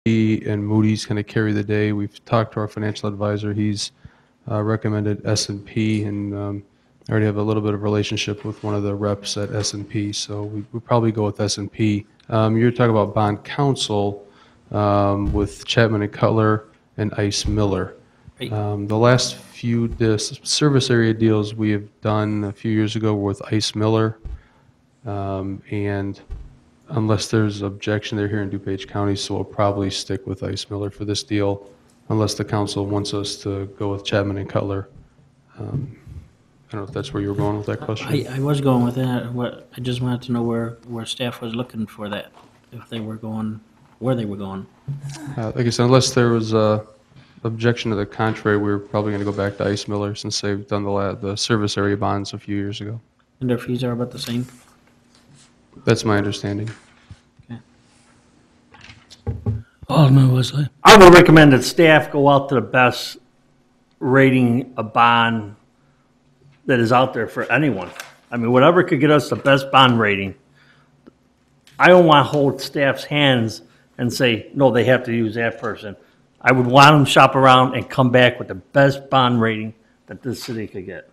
and Moody's kind of carry the day. We've talked to our financial advisor. He's recommended S&P, and I already have a little bit of relationship with one of the reps at S&P, so we probably go with S&P. You're talking about bond counsel with Chapman and Cutler and Ice Miller. The last few service area deals we have done a few years ago were with Ice Miller, and unless there's objection, they're here in DuPage County, so we'll probably stick with Ice Miller for this deal, unless the council wants us to go with Chapman and Cutler. I don't know if that's where you were going with that question. I was going with that. I just wanted to know where staff was looking for that, if they were going, where they were going. Like I said, unless there was a objection to the contrary, we were probably going to go back to Ice Miller since they've done the service area bonds a few years ago. And their fees are about the same? That's my understanding. Okay. Alderman Wesley. I would recommend that staff go out to the best rating a bond that is out there for anyone. I mean, whatever could get us the best bond rating. I don't want to hold staff's hands and say, no, they have to use that person. I would want them to shop around and come back with the best bond rating that this city could get.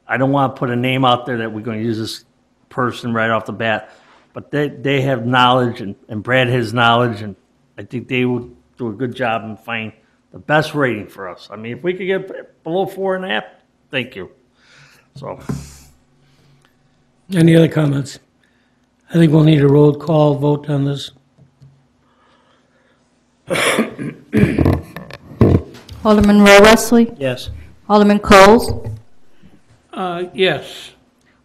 I don't want to put a name out there that we're going to use this person right off the bat, but they have knowledge, and Brad has knowledge, and I think they would do a good job and find the best rating for us. I mean, if we could get below 4.5, thank you. So, Any other comments? I think we'll need a roll call vote on this. Alderman Roy Wesley, Yes. Alderman Coles, Yes.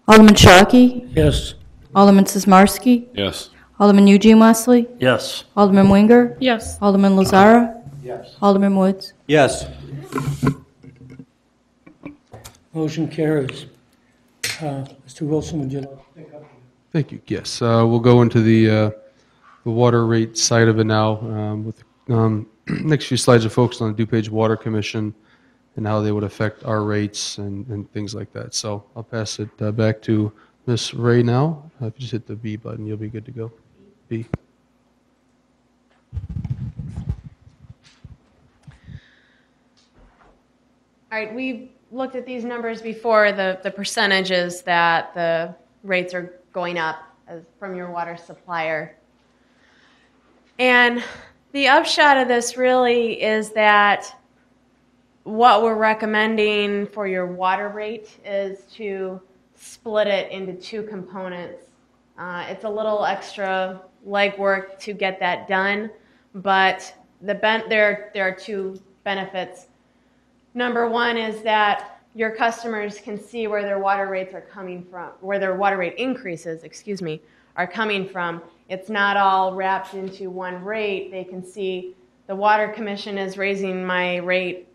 Alderman Sharkey, Yes. Alderman Sismarski, Yes. Alderman Eugene Wesley, yes. Alderman Winger, Yes. Alderman Lazara, Yes. Alderman Woods. Yes. Motion carries. Mr. Wilson, would you like to pick up? Thank you. Yes, we'll go into the water rate side of it now. With next few slides are focused on the DuPage Water Commission and how they would affect our rates and things like that. So I'll pass it back to Ms. Ray now. If you just hit the B button, you'll be good to go. B. All right, we've looked at these numbers before, the percentages that the rates are going up from your water supplier. And the upshot of this really is that what we're recommending for your water rate is to split it into two components. It's a little extra legwork to get that done, but there are two benefits. Number one is that your customers can see where their water rates are coming from, where their water rate increases, are coming from. It's not all wrapped into one rate. They can see the Water Commission is raising my rate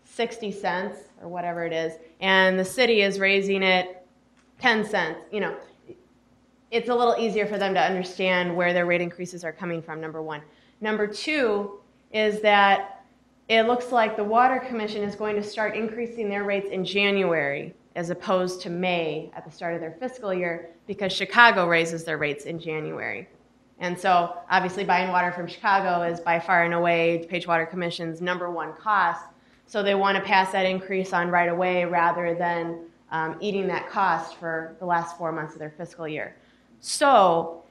60 cents or whatever it is, and the city is raising it 10 cents. You know, it's a little easier for them to understand where their rate increases are coming from, number one. Number two is that it looks like the Water Commission is going to start increasing their rates in January as opposed to May at the start of their fiscal year, because Chicago raises their rates in January. And so obviously buying water from Chicago is by far and away DuPage Water Commission's number one cost. So they want to pass that increase on right away rather than eating that cost for the last 4 months of their fiscal year. So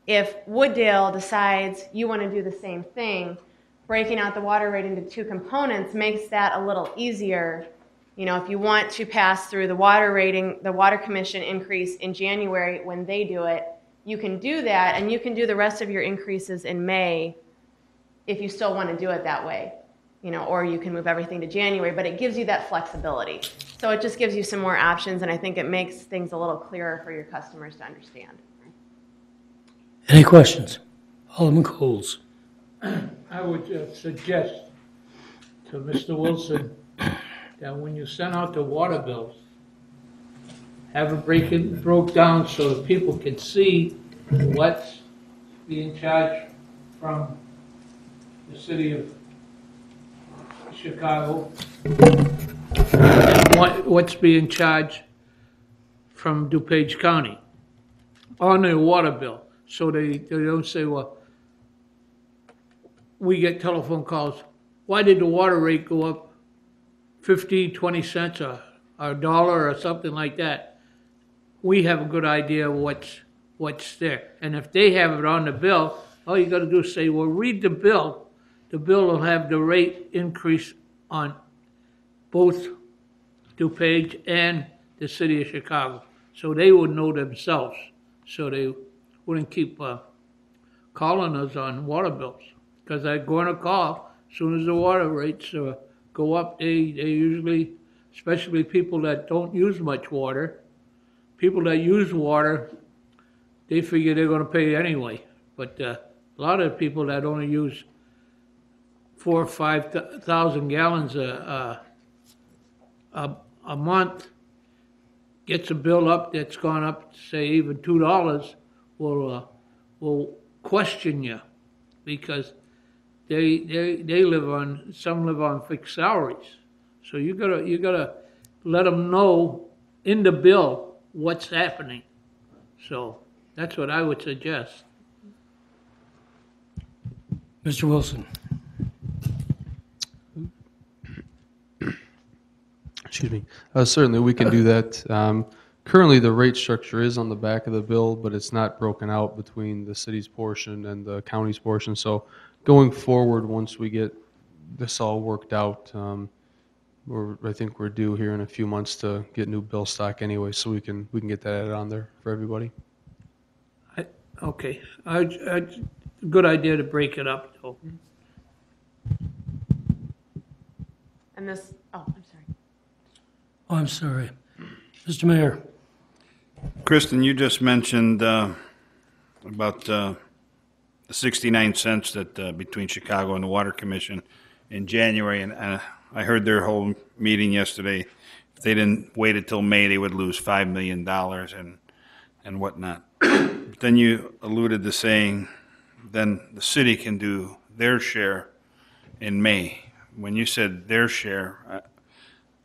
if Wooddale decides you want to do the same thing, breaking out the water rate into two components makes that a little easier. You know, if you want to pass through the Water Commission increase in January when they do it, you can do that, and you can do the rest of your increases in May if you still want to do it that way. You know, or you can move everything to January, but it gives you that flexibility. So it just gives you some more options, and I think it makes things a little clearer for your customers to understand. Any questions? Alderman Coles. I would suggest to Mr. Wilson that when you send out the water bills, have it broke down so that people can see what's being charged from the city of Chicago, and what's being charged from DuPage County on their water bill, so they don't say, well, we get telephone calls, why did the water rate go up 15, 20 cents or a dollar or something like that? We have a good idea of what's there. And if they have it on the bill, all you gotta do is say, well, read the bill. The bill will have the rate increase on both DuPage and the city of Chicago. So they would know themselves, so they wouldn't keep calling us on water bills. Because they're going to call as soon as the water rates go up. They usually, especially people that don't use much water, people that use water, they figure they're going to pay anyway. But a lot of people that only use 4,000 or 5,000 gallons a month gets a bill up that's gone up, say even $2, will question you, because they live on, some live on fixed salaries. So you gotta let them know in the bill what's happening. So that's what I would suggest. Mr. Wilson. Excuse me. Certainly, we can do that. Currently, the rate structure is on the back of the bill, but it's not broken out between the city's portion and the county's portion. So going forward, once we get this all worked out, I think we're due here in a few months to get new bill stock anyway, so we can get that added on there for everybody. Okay, good idea to break it up, though. And this, oh, I'm sorry. Oh, I'm sorry. Mr. Mayor. Kristen, you just mentioned about the 69 cents that between Chicago and the Water Commission in January, and I heard their whole meeting yesterday. If they didn't wait until May, they would lose $5 million and whatnot. But then you alluded to saying then the city can do their share in May. When you said their share,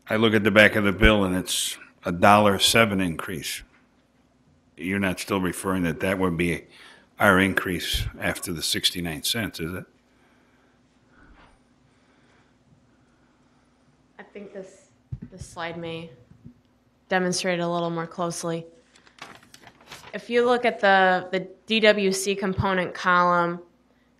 I look at the back of the bill and it's $1.07 increase. You're not still referring that would be our increase after the 69 cents, is it? I think this slide may demonstrate it a little more closely. If you look at the DWC component column,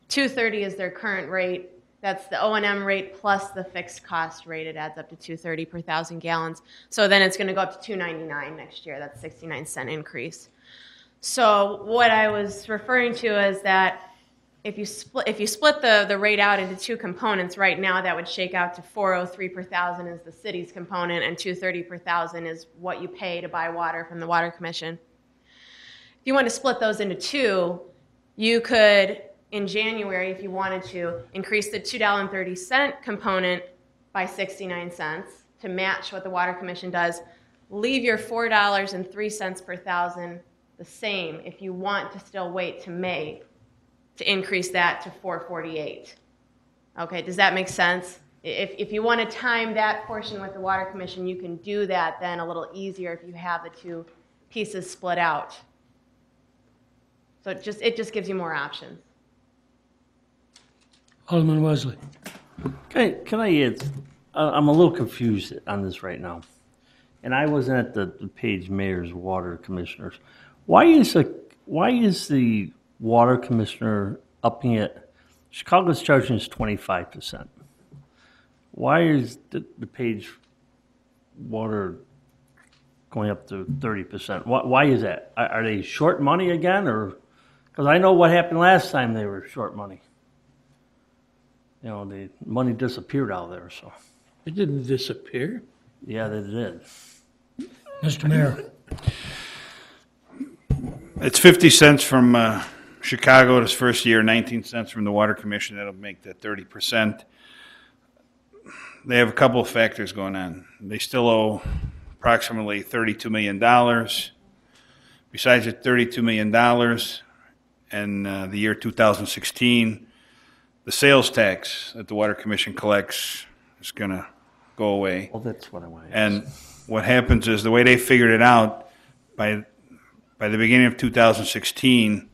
230 is their current rate. That's the O&M rate plus the fixed cost rate. It adds up to 230 per 1,000 gallons. So then it's going to go up to 299 next year. That's 69-cent increase. So what I was referring to is that if you split the rate out into two components right now, that would shake out to 403 per 1,000 is the city's component, and 230 per 1,000 is what you pay to buy water from the Water Commission. If you want to split those into two, you could, in January, if you wanted to, increase the $2.30 component by 69 cents to match what the Water Commission does. Leave your $4.03 per 1,000 the same if you want to still wait to May to increase that to $4.48. Okay, does that make sense? If you want to time that portion with the Water Commission, you can do that then a little easier if you have the two pieces split out. So it just gives you more options. Alderman Wesley. Okay, can I add, I'm a little confused on this right now. And I wasn't at the Page Mayor's Water Commissioners. Why is the Water Commissioner upping it? Chicago's charging us 25%. Why is the Page Water going up to 30%? Why is that? Are they short money again, or? Because I know what happened last time they were short money. You know, the money disappeared out of there, so. It didn't disappear. Yeah, they did. Mr. Mayor. It's 50 cents from Chicago this first year, 19 cents from the Water Commission. That'll make that 30%. They have a couple of factors going on. They still owe approximately $32 million. Besides the $32 million, in the year 2016, the sales tax that the Water Commission collects is going to go away. Well, that's what I want to ask. And what happens is the way they figured it out, by the beginning of 2016,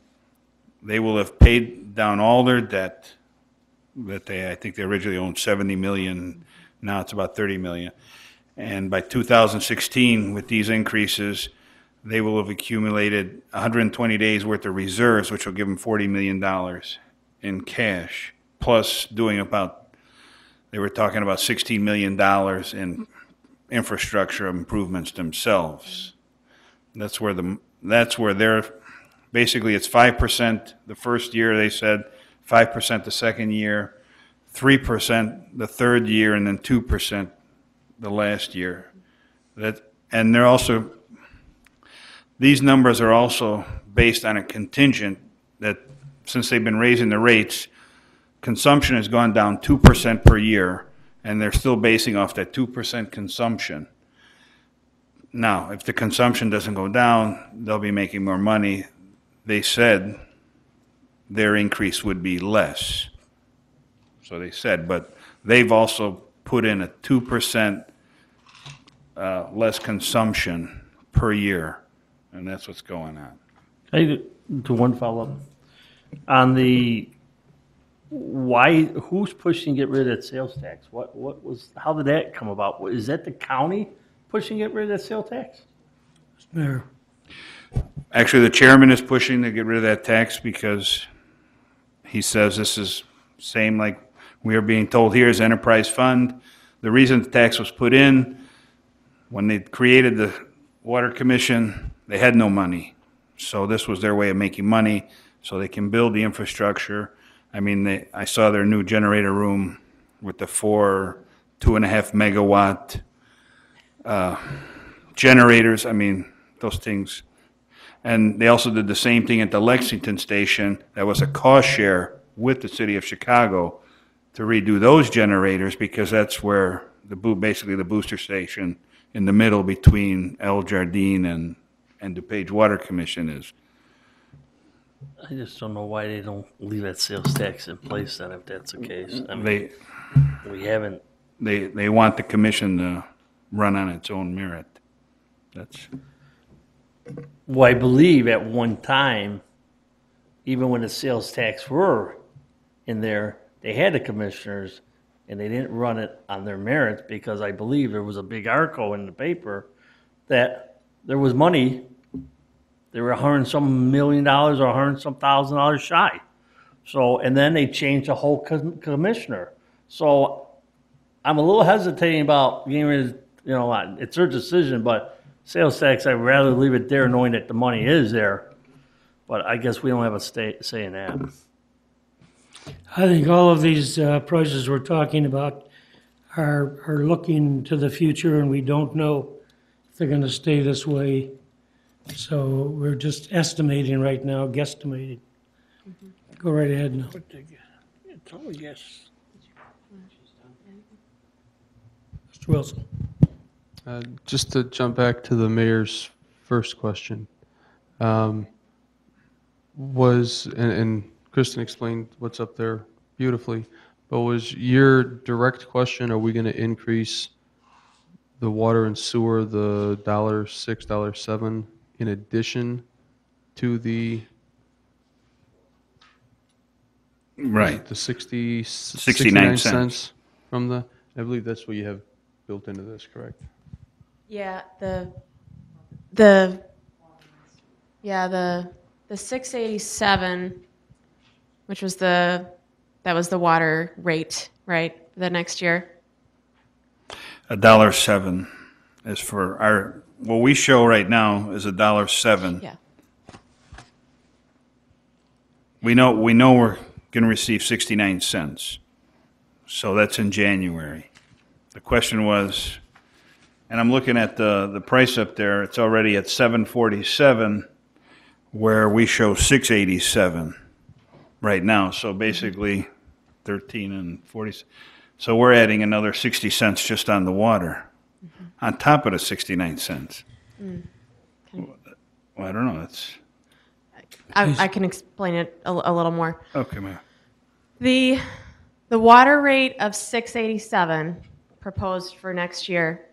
they will have paid down all their debt that I think they originally owned 70 million, now it's about 30 million. And by 2016, with these increases, they will have accumulated 120 days worth of reserves, which will give them $40 million in cash, plus doing they were talking about $16 million in infrastructure improvements themselves. That's where they're, basically it's 5% the first year, they said, 5% the second year, 3% the third year, and then 2% the last year. And they're also, these numbers are also based on a contingent that since they've been raising the rates, consumption has gone down 2% per year, and they're still basing off that 2% consumption. Now, if the consumption doesn't go down, they'll be making more money. They said their increase would be less. So they said, but they've also put in a 2% less consumption per year, and that's what's going on. I do one follow-up. On who's pushing to get rid of that sales tax? How did that come about? Is that the county pushing to get rid of that sales tax? Mayor. Actually, the chairman is pushing to get rid of that tax because he says this is same like we are being told here as enterprise fund. The reason the tax was put in, when they created the Water Commission, they had no money. So this was their way of making money so they can build the infrastructure. I mean, I saw their new generator room with the 2.5 megawatt generators. I mean, those things. And they also did the same thing at the Lexington station. That was a cost share with the city of Chicago to redo those generators because that's where basically the booster station in the middle between El Jardine and DuPage Water Commission is. I just don't know why they don't leave that sales tax in place then if that's the case. I mean, we haven't. They want the commission to run on its own merit. Well, I believe at one time, even when the sales tax were in there, they had the commissioners and they didn't run it on their merits because I believe there was a big article in the paper that there was money. They were $100-some million or $100-some thousand shy. So, and then they changed the whole commissioner. So I'm a little hesitating about getting rid of, it's their decision, but sales tax, I'd rather leave it there knowing that the money is there. But I guess we don't have a say in that. I think all of these prices we're talking about are looking to the future, and we don't know if they're going to stay this way. So we're just estimating right now, guesstimating. Go right ahead now. It's all yes. Mr. Wilson. Just to jump back to the mayor's first question, and Kristen explained what's up there beautifully, but was your direct question, are we going to increase the water and sewer, the $6, $7, in addition to the Right. the 69 69 cents from I believe that's what you have built into this, correct? Yeah, the 687, which was that was the water rate, right? The next year. $1.07 is for what we show right now is $1.07. Yeah. We know we're going to receive 69 cents. So that's in January. The question was, and I'm looking at the price up there, it's already at $7.47 where we show $6.87 right now. So basically 13 and 40. So we're adding another 60 cents just on the water on top of the 69 cents. Well, I don't know. I can explain it a little more. Okay, ma'am. The water rate of 687 proposed for next year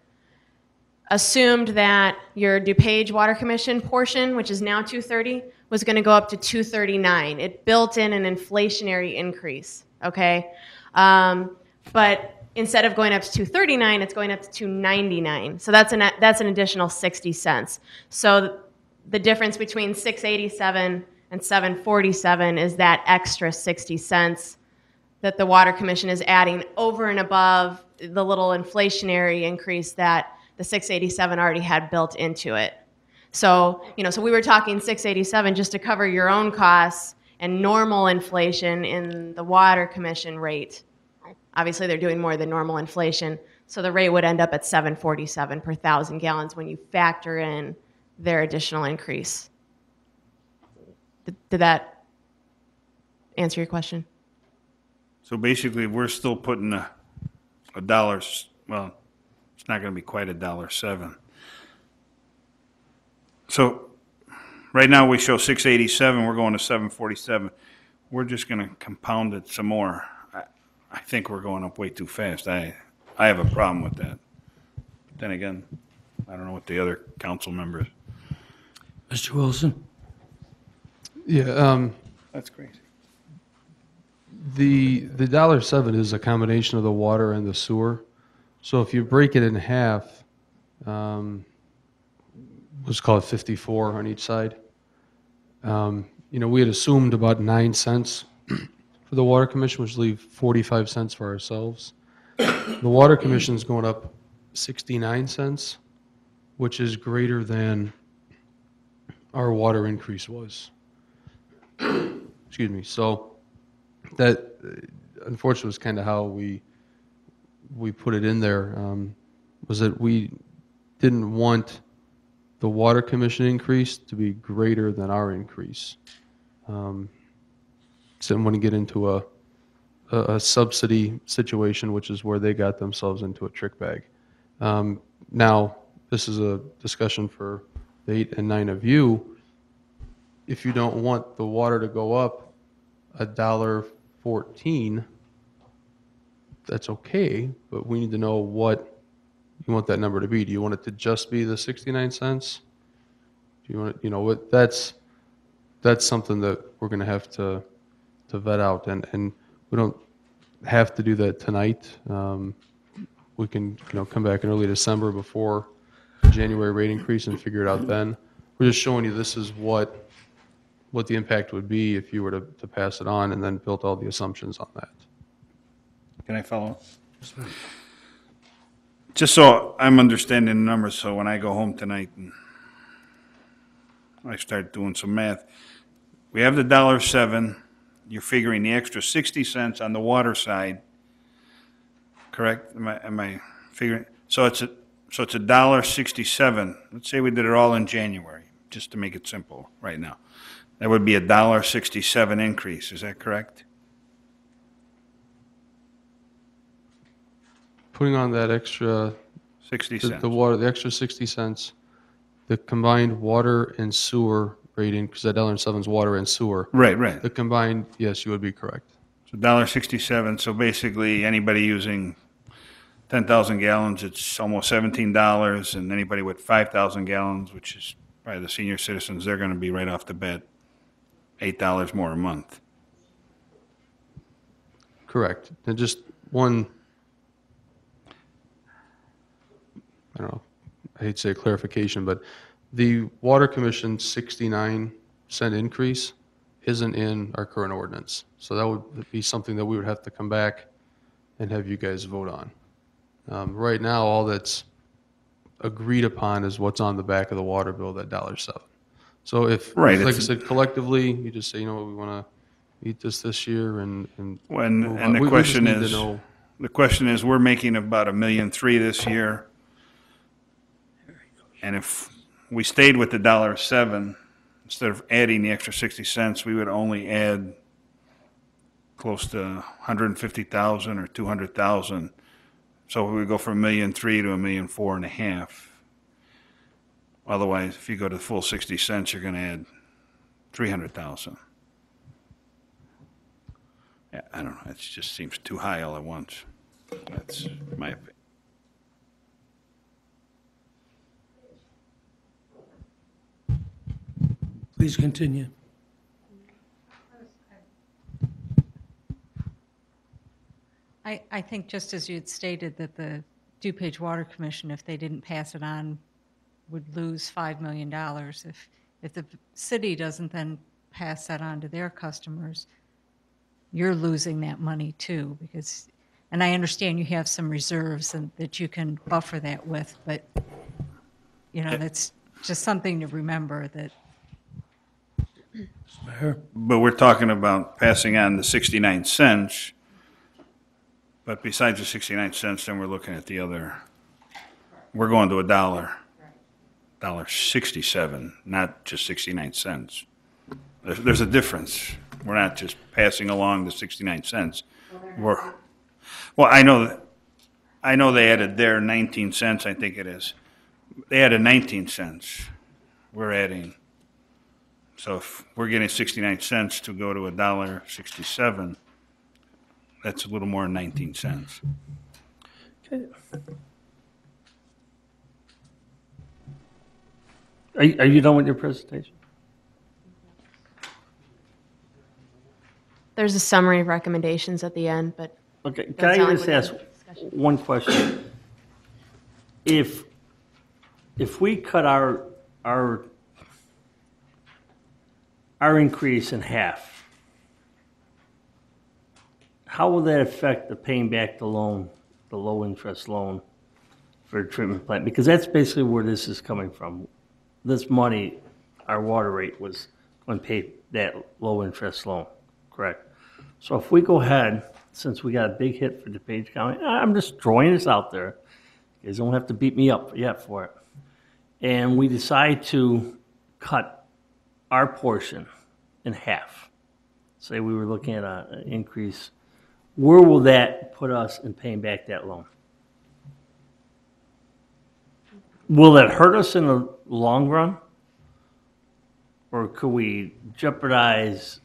assumed that your DuPage Water Commission portion, which is now $230, was going to go up to $239. It built in an inflationary increase. okay? But instead of going up to 239, it's going up to 299. So that's an additional 60 cents. So the difference between 687 and 747 is that extra 60 cents that the Water Commission is adding over and above the little inflationary increase that the 687 already had built into it. So, so we were talking 687 just to cover your own costs and normal inflation in the Water Commission rate. Obviously, they're doing more than normal inflation, so the rate would end up at 747 per 1,000 gallons when you factor in their additional increase. Did that answer your question? So basically, we're still putting a dollar, well, it's not going to be quite $1.07. So right now we show 687, we're going to 747. We're just going to compound it some more. I think we're going up way too fast. I have a problem with that. Then again, I don't know what the other council members. Mr. Wilson? Yeah, That's crazy. the $1.07 is a combination of the water and the sewer. So if you break it in half, let's call it 54 on each side. We had assumed about 9 cents for the Water Commission, which leave 45 cents for ourselves. The Water Commission's going up 69 cents, which is greater than our water increase was. Excuse me. So that, unfortunately, was kind of how we put it in there, was that we didn't want the Water Commission increase to be greater than our increase. So didn't want to get into a subsidy situation, which is where they got themselves into a trick bag. Now, this is a discussion for the 8 and 9 of you. If you don't want the water to go up $1.14, that's okay, but we need to know what you want that number to be. Do you want it to just be the 69 cents? Do you want it, that's something that we're going to have to vet out, and we don't have to do that tonight. We can come back in early December before the January rate increase and figure it out then. We're just showing you this is what the impact would be if you were to pass it on and then built all the assumptions on that. Can I follow up? Just so I'm understanding the numbers, so when I go home tonight and I start doing some math, we have the $1.07. You're figuring the extra 60 cents on the water side, correct? Am I figuring? So it's $1.67. Let's say we did it all in January, just to make it simple right now. That would be a $1.67 increase. Is that correct? Putting on that extra 60 the cents. water, the extra 60 cents, the combined water and sewer rating, because that $1.07 is water and sewer. Right. The combined, yes, you would be correct. So $1.67. So basically, anybody using 10,000 gallons, it's almost $17, and anybody with 5,000 gallons, which is probably the senior citizens, they're going to be right off the bat $8 more a month. Correct. And just one, I don't know, I hate to say clarification, but the Water Commission 69-cent increase isn't in our current ordinance. So that would be something that we would have to come back and have you guys vote on. Right now, all that's agreed upon is what's on the back of the water bill, that $1.07. So if, Right, like I it's- said, collectively, you just say, we want to eat this year and move And on. the We just question need to is, know- we're making about $1.3 million this year. And if we stayed with the $1.07, instead of adding the extra 60 cents, we would only add close to 150,000 or 200,000. So we would go from $1.3 million to $1.45 million. Otherwise, if you go to the full 60 cents, you're going to add 300,000. Yeah, I don't know. It just seems too high all at once. That's my opinion. Please continue. I think just as you had stated that the DuPage Water Commission, if they didn't pass it on, would lose $5 million. If the city doesn't then pass that on to their customers, you're losing that money too, because, and I understand you have some reserves and that you can buffer that with, but, you know, that's just something to remember that. Mayor? But we're talking about passing on the 69 cents. But besides the 69 cents, then we're looking at the other, we're going to $1.67, not just 69 cents. There's a difference. We're not just passing along the 69 cents. Well, I know they added their 19 cents, I think it is. They added 19 cents. We're adding. So if we're getting 69 cents to go to $1.67, that's a little more than 19 cents. Are you done with your presentation? There's a summary of recommendations at the end, but Okay, can Doesn't I sound like just we're ask done with discussion. one question? If we cut our increase in half, how will that affect the paying back the loan, the low interest loan for a treatment plant? Because that's basically where this is coming from. This money, our water rate was going to pay that low interest loan, correct? So if we go ahead, since we got a big hit for DuPage County, I'm just throwing this out there. You guys don't have to beat me up yet for it. And we decide to cut our portion in half. Say we were looking at an increase. Where will that put us in paying back that loan? Will that hurt us in the long run? Or could we jeopardize?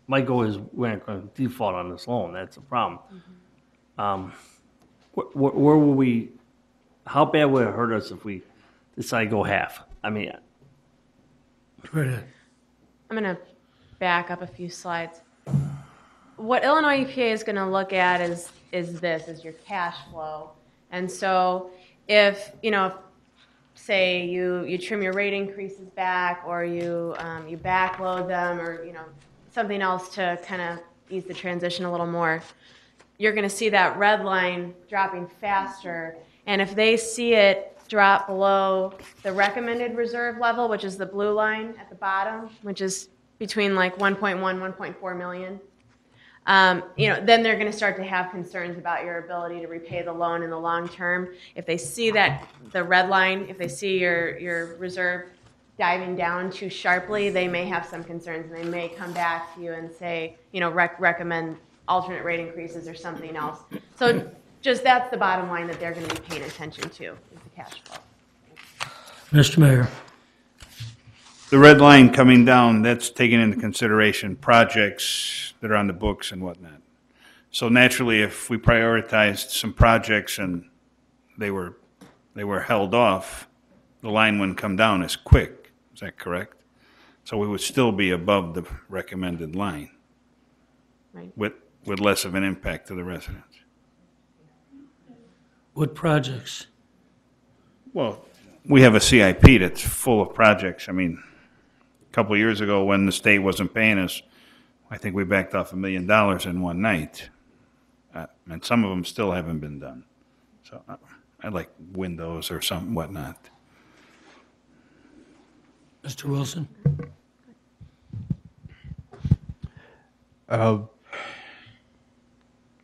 My goal is we're not going to default on this loan. That's the problem. Where will we, how bad would it hurt us if we decide to go half? I mean, Right ahead. I'm going to back up a few slides. What Illinois EPA is going to look at is your cash flow. And so if, say you trim your rate increases back, or you backload them, or, something else to kind of ease the transition a little more, you're going to see that red line dropping faster. And if they see it drop below the recommended reserve level, which is the blue line at the bottom, which is between like 1.1, 1.4 million, then they're going to start to have concerns about your ability to repay the loan in the long term. If they see that the red line, if they see your reserve diving down too sharply, they may have some concerns, and they may come back to you and say, recommend alternate rate increases or something else. So just that's the bottom line that they're going to be paying attention to, is the cash flow. Mr. Mayor? The red line coming down, that's taking into consideration projects that are on the books and whatnot. So naturally, if we prioritized some projects and they were held off, the line wouldn't come down as quick. Is that correct? So we would still be above the recommended line, Right. with less of an impact to the residents. What projects? Well, we have a CIP that's full of projects. I mean, a couple of years ago when the state wasn't paying us, I think we backed off $1 million in one night. And some of them still haven't been done. So I'd like windows or something, whatnot. Mr. Wilson?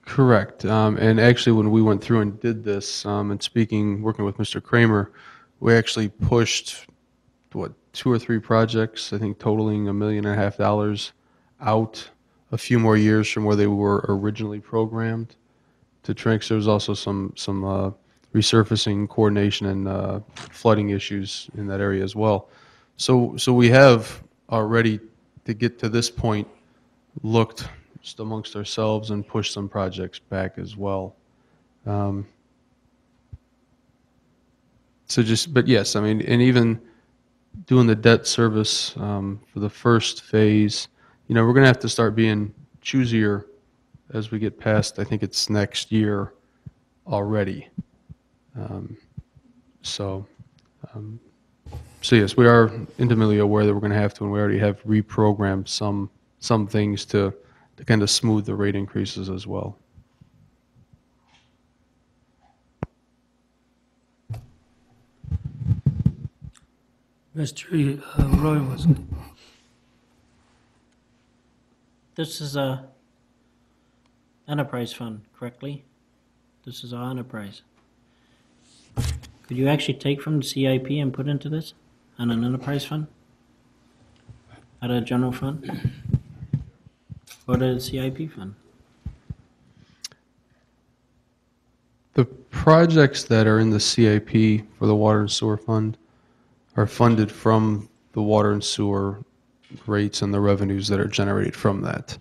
Correct. And actually, when we went through and did this, and working with Mr. Kramer, we actually pushed, 2 or 3 projects, I think totaling $1.5 million out a few more years from where they were originally programmed to Trinx. There was also some resurfacing, coordination, and flooding issues in that area as well. So we have already, to get to this point, looked just amongst ourselves and pushed some projects back as well. But yes, I mean, and even doing the debt service for the first phase, we're going to have to start being choosier as we get past, I think it's next year already. So, so yes, we are intimately aware that we're going to have to, and we already have reprogrammed some things to kind of smooth the rate increases as well. Mr. Roy was, This is a enterprise fund, correctly? This is our enterprise. Could you actually take from the CIP and put into this on an enterprise fund? Out of the general fund? Or the CIP fund? The projects that are in the CIP for the water and sewer fund are funded from the water and sewer rates and the revenues that are generated from that.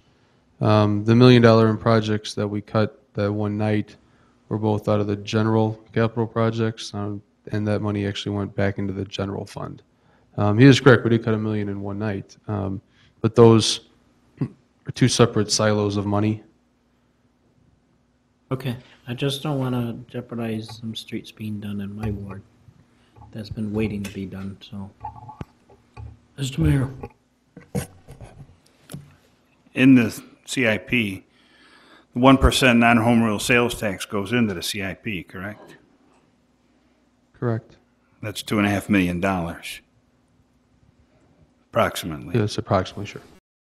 The $1 million in projects that we cut that one night were both out of the general capital projects, and that money actually went back into the general fund. He is correct, we did cut $1 million in one night, but those are two separate silos of money. Okay, I just don't want to jeopardize some streets being done in my ward that's been waiting to be done, so. Mr. Mayor, In the CIP, the 1% non-home rule sales tax goes into the CIP, correct? Correct. That's $2.5 million, approximately. Yes, approximately, sure.